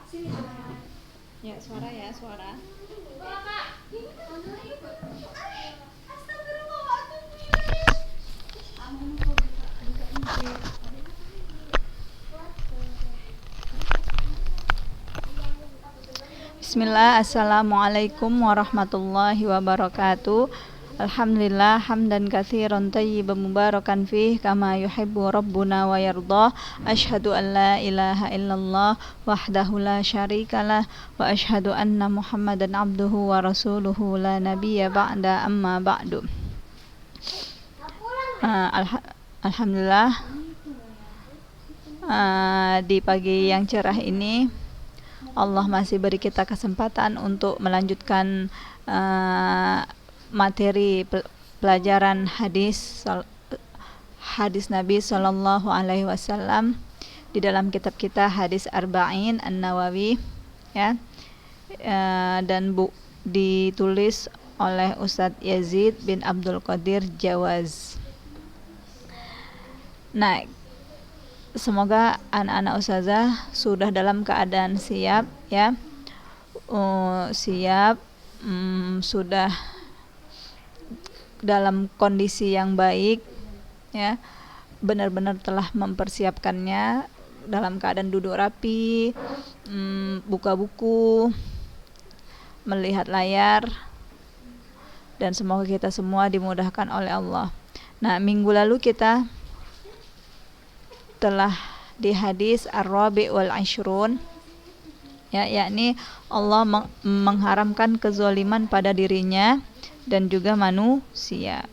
Ya, suara. Bismillah, assalamualaikum warahmatullahi wabarakatuh. Alhamdulillah hamdan katsiran thayyiban mubarakan fih kama yuhibbu rabbuna wa yardah. Asyhadu an la ilaha illallah wahdahu la syarikalah wa asyhadu anna Muhammadan abduhu wa rasuluhu la nabiyya ba'da amma ba'du. Alhamdulillah, di pagi yang cerah ini Allah masih beri kita kesempatan untuk melanjutkan materi pelajaran hadis Nabi Shallallahu Alaihi Wasallam di dalam kitab kita Hadis Arba'in An-Nawawi, ya, dan ditulis oleh Ustadz Yazid bin Abdul Qadir Jawaz. Nah, semoga anak-anak ustazah sudah dalam keadaan siap, ya, sudah dalam kondisi yang baik, ya, benar-benar telah mempersiapkannya dalam keadaan duduk rapi, buka buku, melihat layar, dan semoga kita semua dimudahkan oleh Allah. Nah, minggu lalu kita telah di hadis Ar-Rabi' wal Ashrun, ya, yakni Allah mengharamkan kezaliman pada dirinya dan juga manusia.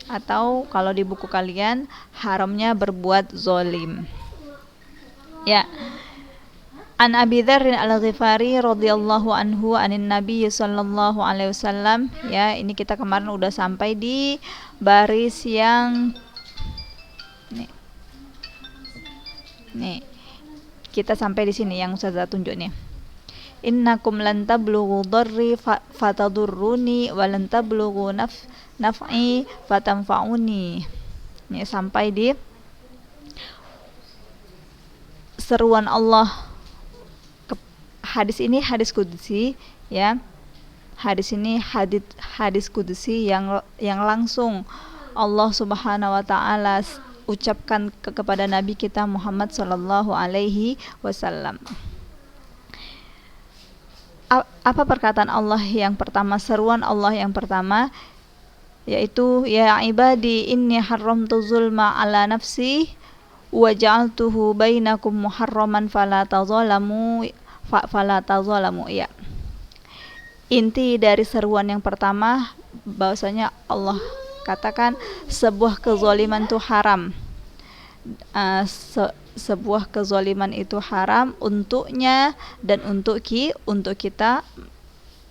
Atau kalau di buku kalian, haramnya berbuat zalim. Ya. An Abi Dzar Al-Ghifari radhiyallahu anhu anin Nabi sallallahu alaihi wasallam, ya, ini kita kemarin udah sampai di baris yang nih, kita sampai di sini yang Ustazah tunjuk nih. Innakum lan tablughu dharri fatadurruni wa lan tablughu naf'i fatanfa'uni. Ini sampai di seruan Allah. Hadis ini hadis qudsi, ya. Hadis ini hadis qudsi yang langsung Allah Subhanahu wa taala ucapkan kepada Nabi kita Muhammad sallallahu alaihi wasallam. Apa perkataan Allah yang pertama, seruan Allah yang pertama, yaitu ya ibadi inni haramtu zulma ala nafsi wa ja'altuhu bainakum muharraman fala tazalamu, ya. Inti dari seruan yang pertama bahwasanya Allah katakan sebuah kezaliman itu haram. Sebuah kezaliman itu haram untuknya dan untuk kita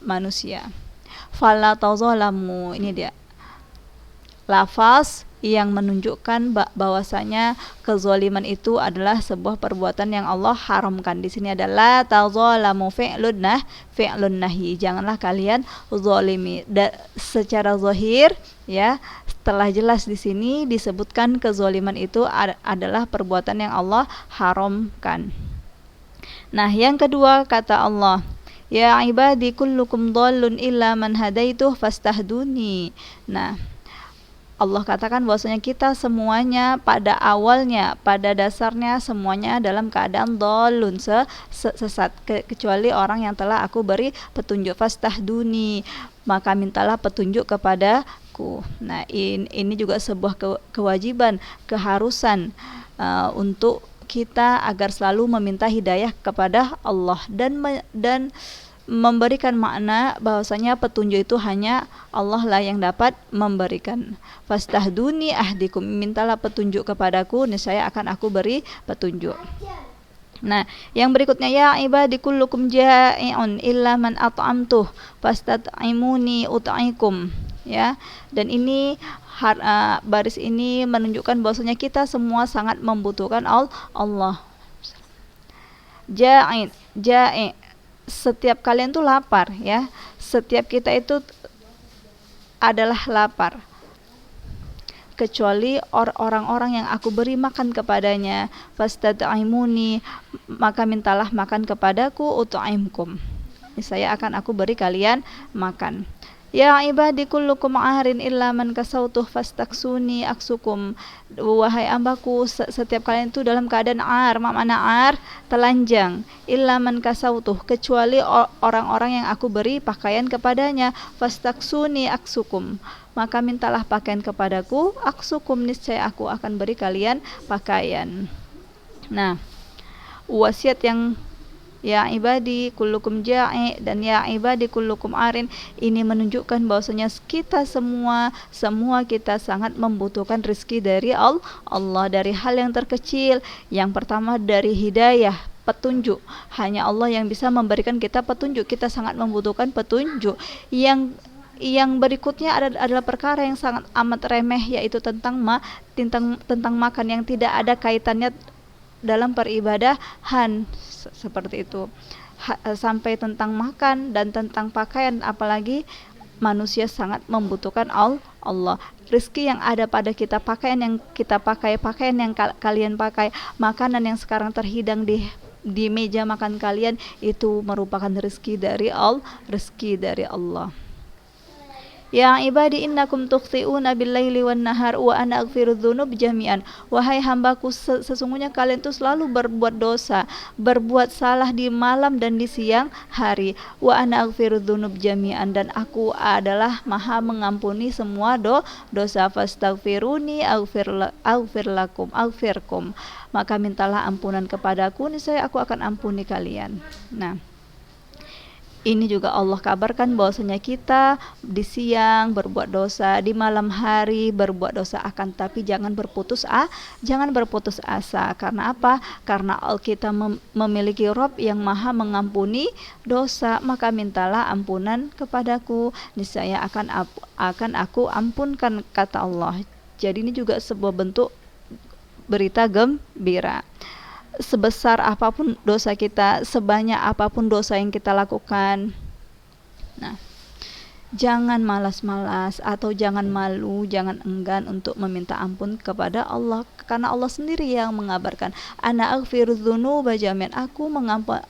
manusia. Fala tazalamu, ini dia lafaz yang menunjukkan bahwasanya kezaliman itu adalah sebuah perbuatan yang Allah haramkan. Di sini adalah tazalamu fi'lun nahi, janganlah kalian zalimi. Secara zahir, ya, telah jelas di sini disebutkan kezaliman itu adalah perbuatan yang Allah haramkan. Nah, yang kedua kata Allah, ya ibadi kullukum dhallun illa man hadaituh fastahduni. Nah, Allah katakan bahwasanya kita semuanya pada awalnya, pada dasarnya semuanya dalam keadaan dhalun, sesat, kecuali orang yang telah aku beri petunjuk. Fastahduni, maka mintalah petunjuk kepadaku. Nah, ini juga sebuah kewajiban, keharusan untuk kita agar selalu meminta hidayah kepada Allah dan memberikan makna bahwasanya petunjuk itu hanya Allah lah yang dapat memberikan. Fastahduni ahdikum, mintalah petunjuk kepadaku, niscaya akan aku beri petunjuk. Nah, yang berikutnya, ya ibadi kullukum ja'i'un illa man at'amtuh fastat'imuni ut'ikum, ya. Dan ini baris ini menunjukkan bahwasanya kita semua sangat membutuhkan Allah. Ja'i', setiap kalian tuh lapar, ya. Setiap kita itu adalah lapar. kecuali orang-orang yang aku beri makan kepadanya. Fastad'imuni, maka mintalah makan kepadaku, ut'imkum, saya akan aku beri kalian makan. Ya ibadi kullukum arin illa man kasautuh fastaksuni aksukum. Wahai ambaku, setiap kalian itu dalam keadaan mana telanjang. Illa man kasautuh, kecuali orang-orang yang aku beri pakaian kepadanya. Fastaksuni aksukum, maka mintalah pakaian kepadaku, aksukum, niscaya aku akan beri kalian pakaian. Nah, wasiat yang ya ibadi kullukum ja'i dan ya ibadi kullukum arin ini menunjukkan bahwasanya kita semua kita sangat membutuhkan rezeki dari Allah, dari hal yang terkecil. Yang pertama dari hidayah, petunjuk. Hanya Allah yang bisa memberikan kita petunjuk. Kita sangat membutuhkan petunjuk. Yang berikutnya adalah perkara yang sangat amat remeh, yaitu tentang makan yang tidak ada kaitannya dalam peribadahan, seperti itu. Sampai tentang makan dan tentang pakaian, apalagi manusia sangat membutuhkan Allah. Rezeki yang ada pada kita, pakaian yang kita pakai, pakaian yang kalian pakai, makanan yang sekarang terhidang di meja makan kalian, itu merupakan rezeki dari Allah. Ya ibadi innakum tukhti'una bil-laili wan-nahar wa ana aghfiru dzunub jami'an. Wahai hambaku, sesungguhnya kalian itu selalu berbuat dosa, berbuat salah di malam dan di siang hari. Wa ana aghfiru dzunub jami'an, dan aku adalah Maha mengampuni semua dosa. Fastaghfiruni aghfirkum. Maka mintalah ampunan kepadaku, niscaya aku akan ampuni kalian. Nah, ini juga Allah kabarkan bahwasanya kita di siang berbuat dosa, di malam hari berbuat dosa, akan tapi jangan berputus asa. Karena apa? Karena kita memiliki Rabb yang Maha mengampuni dosa. Maka mintalah ampunan kepadaku, niscaya akan aku ampunkan, kata Allah. Jadi ini juga sebuah bentuk berita gembira. Sebesar apapun dosa kita, sebanyak apapun dosa yang kita lakukan, nah, jangan malas-malas atau jangan malu, jangan enggan untuk meminta ampun kepada Allah, karena Allah sendiri yang mengabarkan, ana aghfiru dzunuba jami'an, aku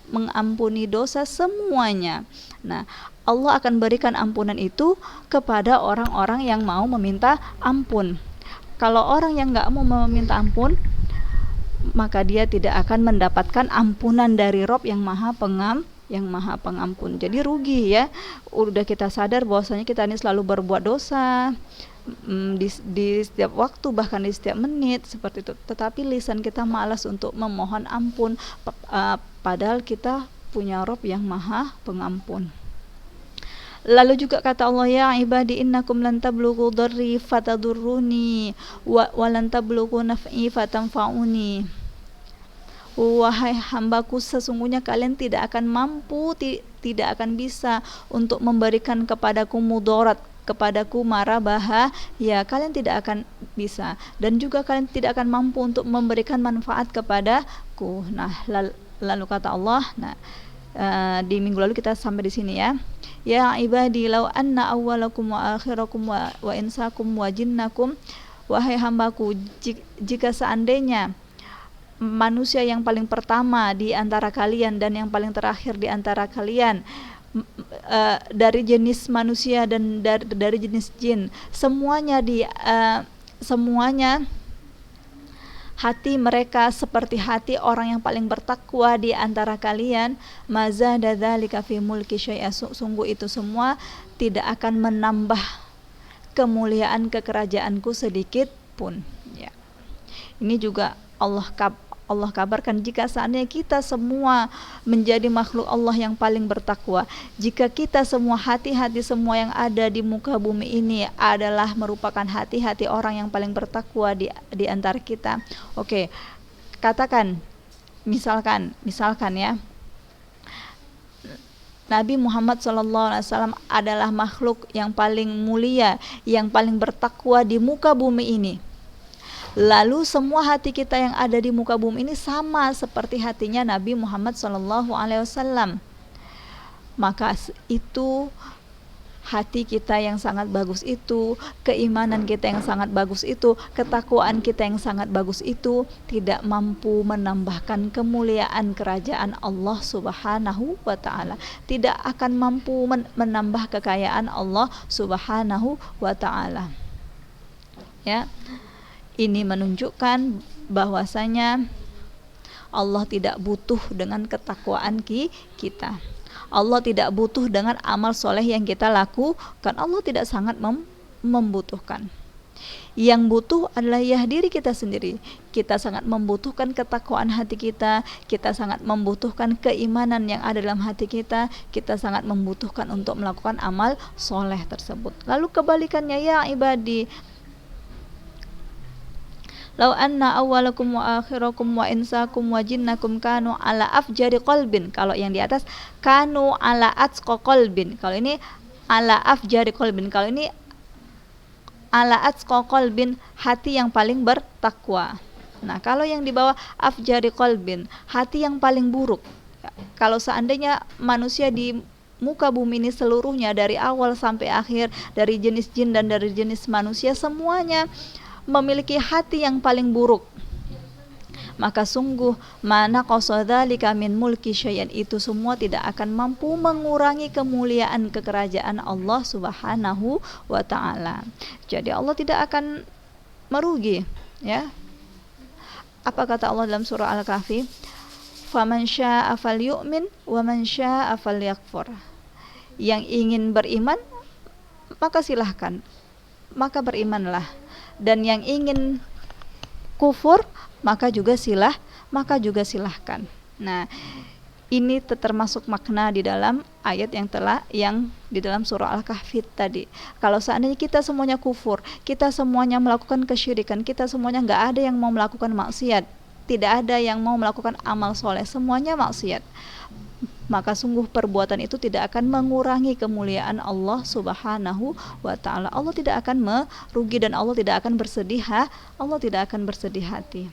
mengampuni dosa semuanya. Nah, Allah akan berikan ampunan itu kepada orang-orang yang mau meminta ampun. Kalau orang yang nggak mau meminta ampun, maka dia tidak akan mendapatkan ampunan dari Rob yang maha pengampun. Jadi rugi ya. Udah kita sadar bahwasanya kita ini selalu berbuat dosa di setiap waktu, bahkan di setiap menit seperti itu. Tetapi lisan kita malas untuk memohon ampun, padahal kita punya Rob yang maha pengampun. Lalu juga kata Allah, ya ibadi innakum lan tablughu dharri fatadurruni wa lan tablughu naf'i fatanfa'uni. Wahai hambaku, sesungguhnya kalian tidak akan mampu, tidak akan bisa untuk memberikan kepadaku mudarat, kepadaku mara bahaya, kalian tidak akan bisa, dan juga kalian tidak akan mampu untuk memberikan manfaat kepadaku. Nah, lalu kata Allah, di minggu lalu kita sampai di sini ya. Ya ibadi law anna awwalakum wa akhirakum wa insakum wa jinnakum. Wahai hambaku, jika seandainya manusia yang paling pertama di antara kalian dan yang paling terakhir di antara kalian, dari jenis manusia dan dari jenis jin, semuanya hati mereka seperti hati orang yang paling bertakwa di antara kalian, mazada dzalika fi mulki syai'a, sungguh itu semua tidak akan menambah kemuliaan kekerajaanku sedikit pun. Ya. Ini juga Allah kabarkan, jika seandainya kita semua menjadi makhluk Allah yang paling bertakwa, jika kita semua, hati-hati semua yang ada di muka bumi ini adalah merupakan hati-hati orang yang paling bertakwa di antara kita. Oke, katakan misalkan ya, Nabi Muhammad SAW adalah makhluk yang paling mulia, yang paling bertakwa di muka bumi ini. Lalu semua hati kita yang ada di muka bumi ini sama seperti hatinya Nabi Muhammad SAW. Maka itu hati kita yang sangat bagus itu, keimanan kita yang sangat bagus itu, ketakwaan kita yang sangat bagus itu tidak mampu menambahkan kemuliaan kerajaan Allah Subhanahu wa taala, tidak akan mampu menambah kekayaan Allah Subhanahu wa taala. Ya. Ini menunjukkan bahwasanya Allah tidak butuh dengan ketakwaan kita. Allah tidak butuh dengan amal soleh yang kita lakukan. Allah tidak sangat membutuhkan. Yang butuh adalah ya diri kita sendiri. Kita sangat membutuhkan ketakwaan hati kita. Kita sangat membutuhkan keimanan yang ada dalam hati kita. Kita sangat membutuhkan untuk melakukan amal soleh tersebut. Lalu kebalikannya, ya ibadi, Lau anna awwalakum wa akhirakum wa insakum wa jinnakum kanu ala afjari qalbin. Kalau yang di atas kanu ala atqa qalbin. Kalau ini ala afjari qalbin. Kalau ini ala atqa qalbin, hati yang paling bertakwa. Nah, kalau yang di bawah afjari qalbin, hati yang paling buruk. Kalau seandainya manusia di muka bumi ini seluruhnya dari awal sampai akhir, dari jenis jin dan dari jenis manusia, semuanya memiliki hati yang paling buruk, maka sungguh mana qasadzalika min mulki syai'an, itu semua tidak akan mampu mengurangi kemuliaan kekerajaan Allah Subhanahu wa taala. Jadi Allah tidak akan merugi, ya. Apa kata Allah dalam surah Al-Kahfi? Faman syaa'a falyu'min wa man syaa'a falyakfur. Yang ingin beriman maka silahkan, maka berimanlah. Dan yang ingin kufur maka juga silahkan. Nah, ini termasuk makna di dalam ayat yang di dalam surah Al-Kahfi tadi. Kalau seandainya kita semuanya kufur, kita semuanya melakukan kesyirikan, kita semuanya nggak ada yang mau melakukan maksiat, tidak ada yang mau melakukan amal soleh, semuanya maksiat, maka sungguh perbuatan itu tidak akan mengurangi kemuliaan Allah Subhanahu wa taala. Allah tidak akan merugi dan Allah tidak akan bersedih hati.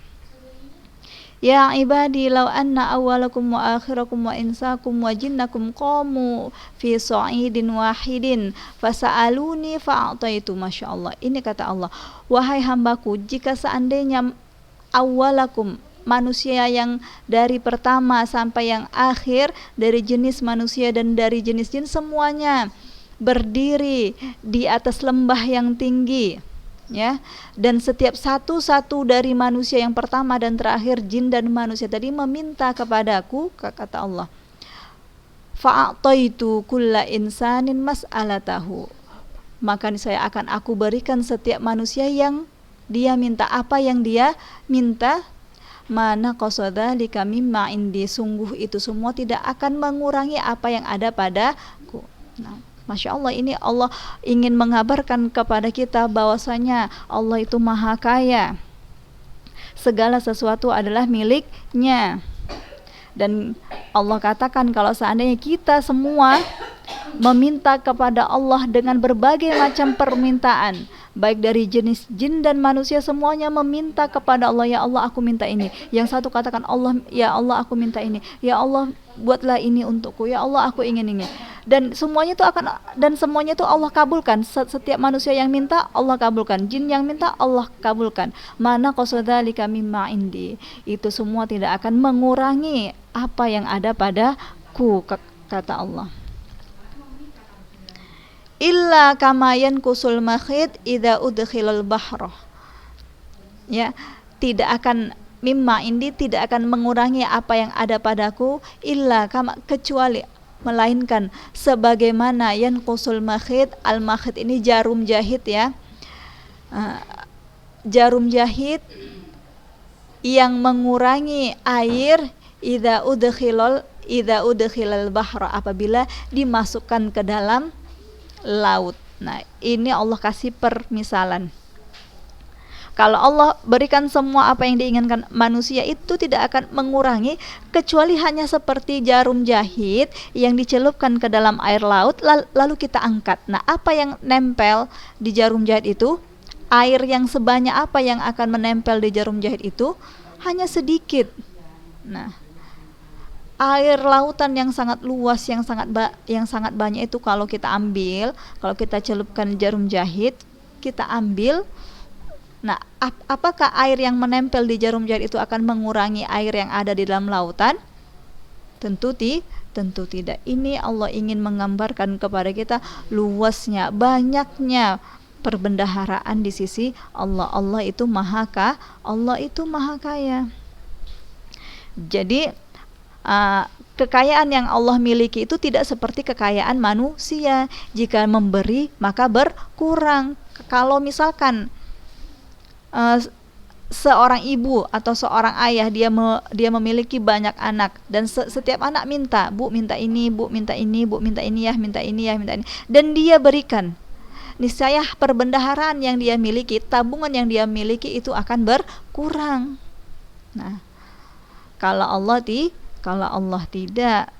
Ya ibadi law anna awwalakum wa akhirakum wa insakum wa jinnakum qamu fi sa'idin wahidin fasa'aluni fa'ataitu. Masyaallah. Ini kata Allah, wahai hambaku, jika seandainya awwalakum, manusia yang dari pertama sampai yang akhir, dari jenis manusia dan dari jenis jin, semuanya berdiri di atas lembah yang tinggi, ya, dan setiap satu dari manusia yang pertama dan terakhir, jin dan manusia tadi, meminta kepadaku, kata Allah, fa'ataitu kulla insanin mas'alatahu, maka aku berikan setiap manusia yang dia minta, apa yang dia minta. Mana qasadzalika mimma indi, sungguh itu semua tidak akan mengurangi apa yang ada padaku. Nah, Masya Allah, ini Allah ingin mengabarkan kepada kita bahwasanya Allah itu maha kaya, segala sesuatu adalah miliknya. Dan Allah katakan kalau seandainya kita semua meminta kepada Allah dengan berbagai macam permintaan, baik dari jenis jin dan manusia, semuanya meminta kepada Allah, ya Allah aku minta ini. Yang satu katakan, Allah, ya Allah aku minta ini, ya Allah buatlah ini untukku, ya Allah aku ingin ini. Dan semuanya itu Allah kabulkan. Setiap manusia yang minta Allah kabulkan, jin yang minta Allah kabulkan. Mana qasadzalika mimma indi, itu semua tidak akan mengurangi apa yang ada padaku, kata Allah. Illa kamayan kusul makhid idza udkhilal bahra. Ya, tidak akan mimma indi, tidak akan mengurangi apa yang ada padaku, illa kama, kecuali, melainkan sebagaimana yan kusul makhid. Al makhid ini jarum jahit, ya, jarum jahit yang mengurangi air idza udkhilal bahra, apabila dimasukkan ke dalam laut. Nah, ini Allah kasih permisalan. Kalau Allah berikan semua apa yang diinginkan manusia, itu tidak akan mengurangi, kecuali hanya seperti jarum jahit yang dicelupkan ke dalam air laut lalu kita angkat. Nah, apa yang nempel di jarum jahit itu? Air yang sebanyak apa yang akan menempel di jarum jahit itu? Hanya sedikit. Nah, air lautan yang sangat luas, yang sangat banyak itu kalau kita ambil, kalau kita celupkan jarum jahit, kita ambil. Nah, apakah air yang menempel di jarum jahit itu akan mengurangi air yang ada di dalam lautan? Tentu tidak. Ini Allah ingin menggambarkan kepada kita luasnya, banyaknya perbendaharaan di sisi Allah. Allah itu maha kaya. Jadi kekayaan yang Allah miliki itu tidak seperti kekayaan manusia. Jika memberi maka berkurang. Kalau misalkan seorang ibu atau seorang ayah dia memiliki banyak anak dan setiap anak minta, Bu minta ini, Bu minta ini, Bu minta ini ya, minta ini ya, minta ini, dan dia berikan, niscaya perbendaharaan yang dia miliki, tabungan yang dia miliki itu akan berkurang. Nah, kalau Allah tidak.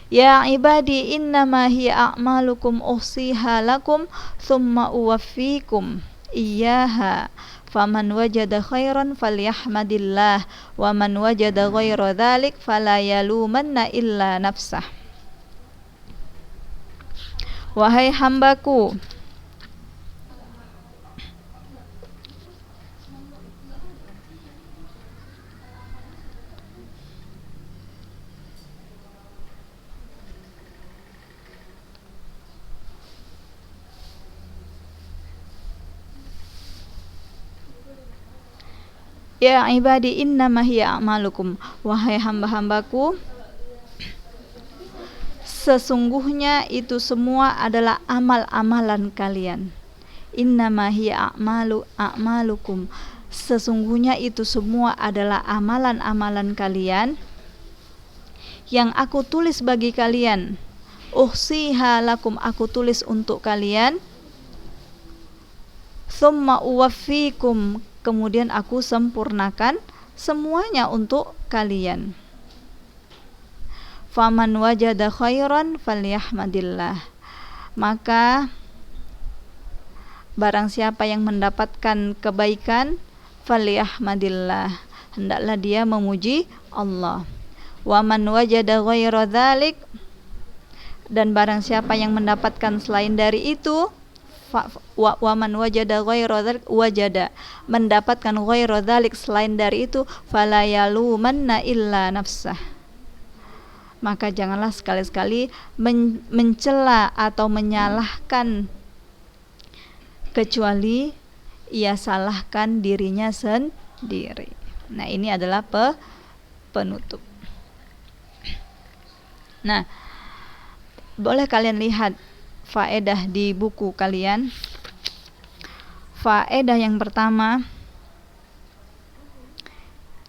Ya ibadi innama hiya a'malukum uhsiha lakum thumma uwaffikum iyyaha faman wajada khairan falyahmadillah wa man wajada ghaira dzalik fala yalumanna illa nafsah. Wahai hambaku, ya ibadi innama hiya a'malukum, wahai hamba-hambaku, sesungguhnya itu semua adalah amal-amalan kalian. Innama hiya a'malukum, sesungguhnya itu semua adalah amalan-amalan kalian yang aku tulis bagi kalian. Uhsiha lakum, aku tulis untuk kalian. Thumma uwaffikum, kemudian aku sempurnakan semuanya untuk kalian. Faman wajada khairan falyahmadillah, maka barang siapa yang mendapatkan kebaikan, falyahmadillah, hendaklah dia memuji Allah. Wa man wajada ghaira dzalik, dan barang siapa yang mendapatkan selain dari itu, wa man wajada ghaira dzalik, wajada, mendapatkan ghaira dzalik, selain dari itu, fala yalumanna illa nafsah, maka janganlah sekali-sekali mencela atau menyalahkan kecuali ia salahkan dirinya sendiri. Nah, ini adalah penutup. Nah, boleh kalian lihat faedah di buku kalian. Faedah yang pertama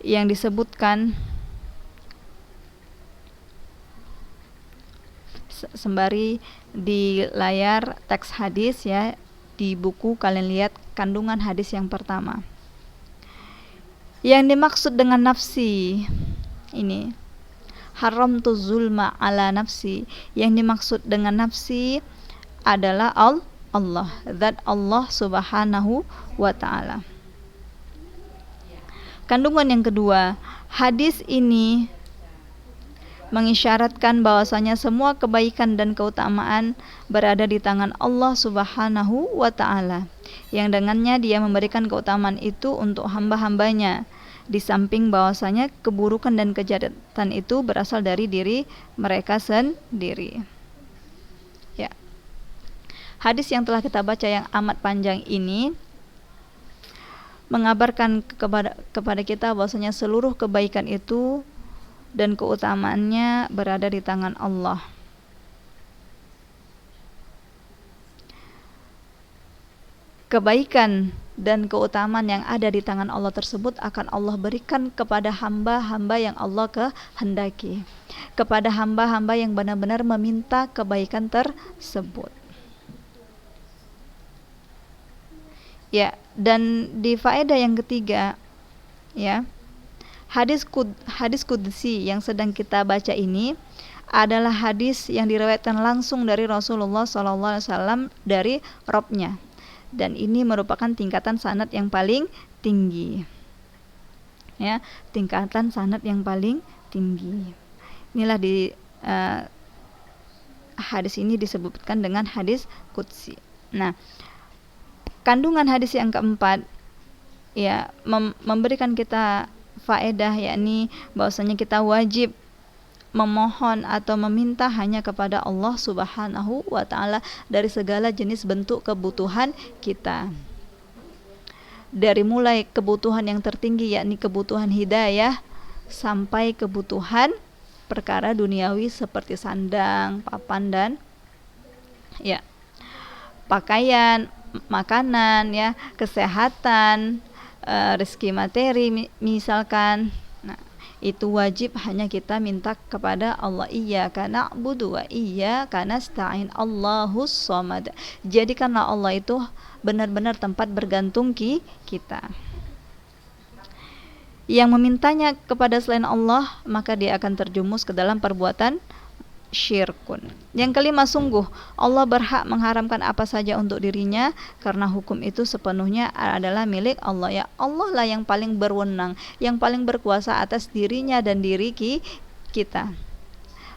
yang disebutkan, sembari di layar teks hadis ya, di buku kalian lihat kandungan hadis yang pertama. Yang dimaksud dengan nafsi ini, haram tu zulma ala nafsi, yang dimaksud dengan nafsi adalah Allah, zat Allah subhanahu wa ta'ala. Kandungan yang kedua, hadis ini mengisyaratkan bahwasanya semua kebaikan dan keutamaan berada di tangan Allah subhanahu wa ta'ala, yang dengannya dia memberikan keutamaan itu untuk hamba-hambanya, di samping bahwasanya keburukan dan kejahatan itu berasal dari diri mereka sendiri. Ya. Hadis yang telah kita baca yang amat panjang ini mengabarkan kepada kita bahwasanya seluruh kebaikan itu dan keutamaannya berada di tangan Allah. Kebaikan dan keutamaan yang ada di tangan Allah tersebut akan Allah berikan kepada hamba-hamba yang Allah kehendaki, kepada hamba-hamba yang benar-benar meminta kebaikan tersebut. Ya, dan di faedah yang ketiga, ya, hadis qudsi yang sedang kita baca ini adalah hadis yang diriwayatkan langsung dari Rasulullah SAW dari Robnya, dan ini merupakan tingkatan sanad yang paling tinggi. Ya, tingkatan sanad yang paling tinggi. Inilah di hadis ini disebutkan dengan hadis qudsi. Nah, kandungan hadis yang keempat ya memberikan kita faedah, yakni bahwasanya kita wajib memohon atau meminta hanya kepada Allah Subhanahu wa taala dari segala jenis bentuk kebutuhan kita. Dari mulai kebutuhan yang tertinggi yakni kebutuhan hidayah sampai kebutuhan perkara duniawi seperti sandang, papan dan ya pakaian, makanan ya, kesehatan, rezeki materi misalkan. Nah, itu wajib hanya kita minta kepada Allah. Iyyaka na'budu wa iyyaka nasta'in, Allahus Samad. Jadikanlah Allah itu benar-benar tempat bergantung kita. Yang memintanya kepada selain Allah, maka dia akan terjumus ke dalam perbuatan syirkun. Yang kelima, sungguh Allah berhak mengharamkan apa saja untuk dirinya, karena hukum itu sepenuhnya adalah milik Allah. Ya Allah lah yang paling berwenang, yang paling berkuasa atas dirinya dan diri kita.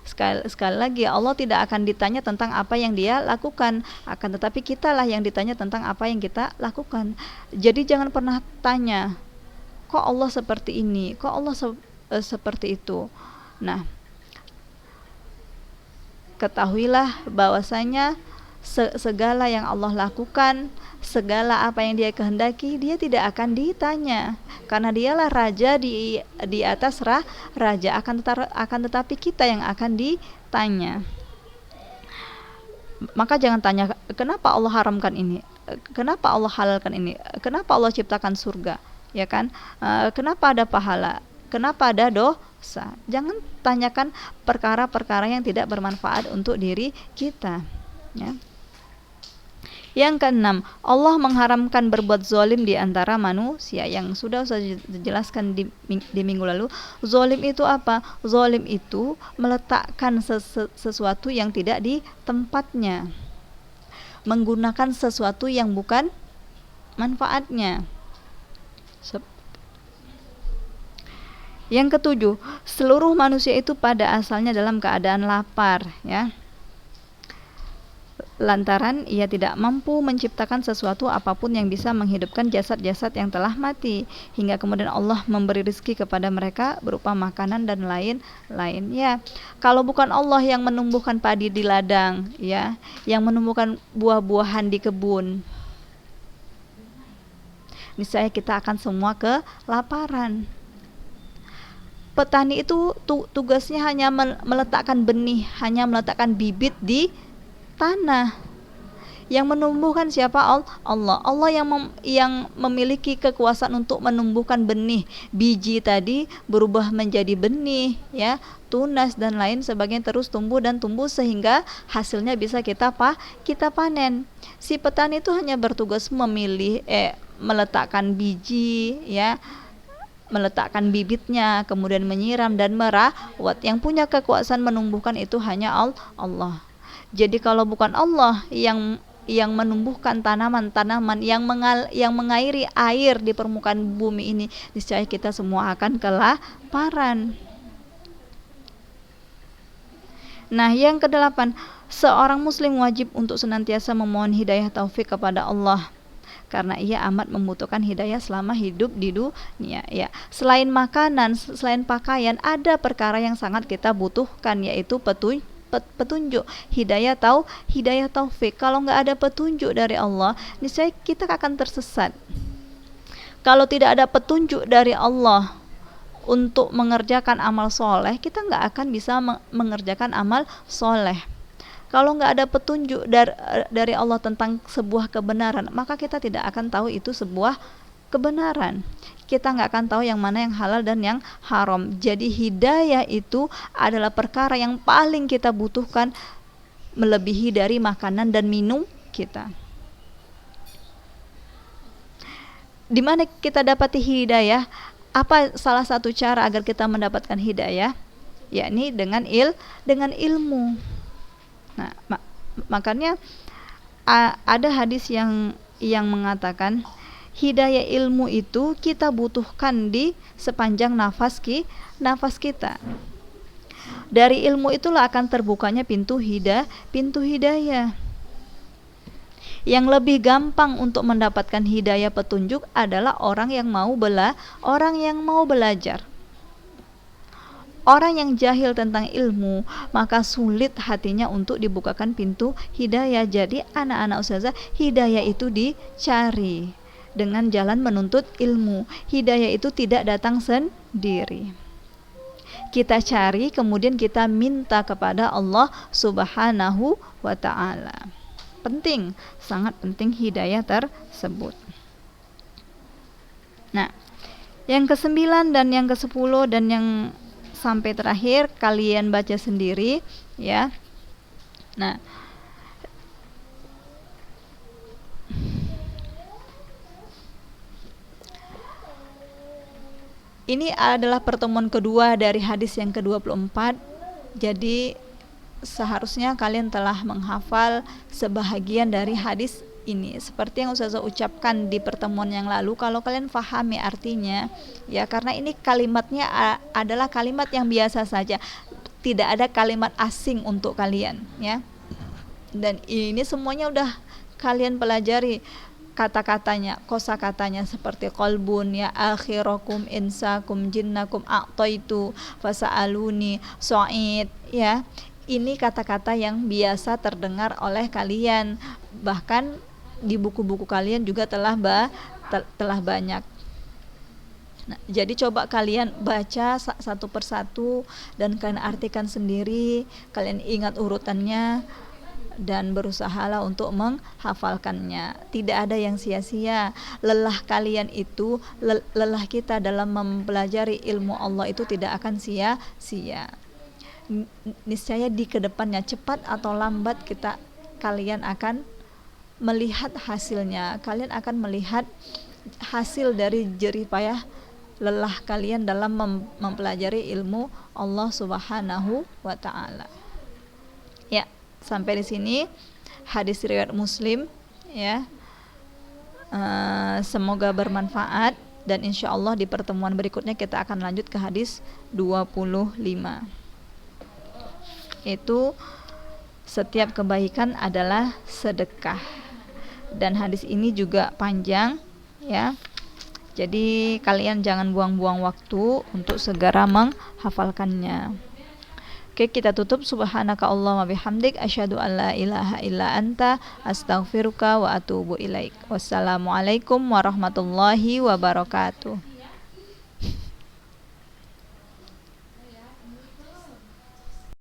Sekali lagi, Allah tidak akan ditanya tentang apa yang dia lakukan, akan tetapi kitalah yang ditanya tentang apa yang kita lakukan. Jadi jangan pernah tanya, kok Allah seperti ini, kok Allah seperti itu. Nah, ketahuilah bahwasanya segala yang Allah lakukan, segala apa yang dia kehendaki, dia tidak akan ditanya, karena dialah raja di atas raja. Akan tetapi kita yang akan ditanya. Maka jangan tanya kenapa Allah haramkan ini, kenapa Allah halalkan ini, kenapa Allah ciptakan surga, ya kan? Kenapa ada pahala, kenapa ada dosa. Jangan tanyakan perkara-perkara yang tidak bermanfaat untuk diri kita, ya. Yang keenam, Allah mengharamkan berbuat zalim di antara manusia, yang sudah saya jelaskan di minggu lalu. Zalim itu apa? Zalim itu meletakkan sesuatu yang tidak di tempatnya, menggunakan sesuatu yang bukan manfaatnya. Yang ketujuh, seluruh manusia itu pada asalnya dalam keadaan lapar, ya. Lantaran ia tidak mampu menciptakan sesuatu apapun yang bisa menghidupkan jasad-jasad yang telah mati, hingga kemudian Allah memberi rezeki kepada mereka berupa makanan dan lain-lain, ya. Kalau bukan Allah yang menumbuhkan padi di ladang, ya, yang menumbuhkan buah-buahan di kebun, niscaya kita akan semua kelaparan. Petani itu tugasnya hanya meletakkan benih, hanya meletakkan bibit di tanah. Yang menumbuhkan siapa? Allah. Allah yang memiliki kekuasaan untuk menumbuhkan benih. Biji tadi berubah menjadi benih, ya, tunas dan lain sebagainya, terus tumbuh dan tumbuh sehingga hasilnya bisa kita panen. Si petani itu hanya bertugas meletakkan biji, ya, meletakkan bibitnya, kemudian menyiram dan merawat. Yang punya kekuasaan menumbuhkan itu hanya Allah. Jadi kalau bukan Allah yang menumbuhkan tanaman-tanaman, yang mengairi air di permukaan bumi ini, niscaya kita semua akan kelaparan. Nah, yang kedelapan, seorang muslim wajib untuk senantiasa memohon hidayah taufik kepada Allah, karena ia amat membutuhkan hidayah selama hidup di dunia, ya. Selain makanan, selain pakaian, ada perkara yang sangat kita butuhkan, yaitu petunjuk, hidayah taufik. Kalau nggak ada petunjuk dari Allah, niscaya kita akan tersesat. Kalau tidak ada petunjuk dari Allah untuk mengerjakan amal soleh, kita nggak akan bisa mengerjakan amal soleh. Kalau nggak ada petunjuk dari Allah tentang sebuah kebenaran, maka kita tidak akan tahu itu sebuah kebenaran. Kita nggak akan tahu yang mana yang halal dan yang haram. Jadi hidayah itu adalah perkara yang paling kita butuhkan, melebihi dari makanan dan minum kita. Di mana kita dapati hidayah? Apa salah satu cara agar kita mendapatkan hidayah? Yakni dengan ilmu. Nah, makanya ada hadis yang mengatakan hidayah ilmu itu kita butuhkan di sepanjang nafas kita. Dari ilmu itulah akan terbukanya pintu hidayah. Yang lebih gampang untuk mendapatkan hidayah petunjuk adalah orang yang mau belajar. Orang yang jahil tentang ilmu, maka sulit hatinya untuk dibukakan pintu hidayah. Jadi anak-anak ustazah, hidayah itu dicari dengan jalan menuntut ilmu. Hidayah itu tidak datang sendiri. Kita cari, kemudian kita minta kepada Allah Subhanahu wa ta'ala. Penting, sangat penting hidayah tersebut. Nah, yang ke-9 dan yang ke-10 dan yang sampai terakhir kalian baca sendiri ya. Nah, ini adalah pertemuan kedua dari hadis yang ke-24. Jadi seharusnya kalian telah menghafal sebahagian dari hadis ini. Seperti yang Ustazah ucapkan di pertemuan yang lalu, kalau kalian pahami artinya ya, karena ini kalimatnya adalah kalimat yang biasa saja, tidak ada kalimat asing untuk kalian ya. Dan ini semuanya udah kalian pelajari kata-katanya, kosakatanya seperti qalbun ya, akhirakum, insakum, jinnakum, a'taitu, fasa'aluni, so'id ya. Ini kata-kata yang biasa terdengar oleh kalian, bahkan di buku-buku kalian juga telah banyak. Nah, jadi coba kalian baca satu persatu dan kalian artikan sendiri, kalian ingat urutannya dan berusahalah untuk menghafalkannya. Tidak ada yang sia-sia. Lelah kalian itu, lelah kita dalam mempelajari ilmu Allah itu tidak akan sia-sia. Niscaya di kedepannya cepat atau lambat kalian akan melihat hasilnya. Kalian akan melihat hasil dari jerih payah lelah kalian dalam mempelajari ilmu Allah Subhanahu wa ta'ala. Ya, sampai di sini hadis riwayat Muslim ya. Semoga bermanfaat dan insya Allah di pertemuan berikutnya kita akan lanjut ke hadis 25. Itu setiap kebaikan adalah sedekah. Dan hadis ini juga panjang ya. Jadi kalian jangan buang-buang waktu untuk segera menghafalkannya. Oke, kita tutup. Subhanaka Allahumma bihamdik, asyhadu an la ilaha illa anta, astaghfiruka wa atubu ilaik. Wassalamualaikum warahmatullahi wabarakatuh.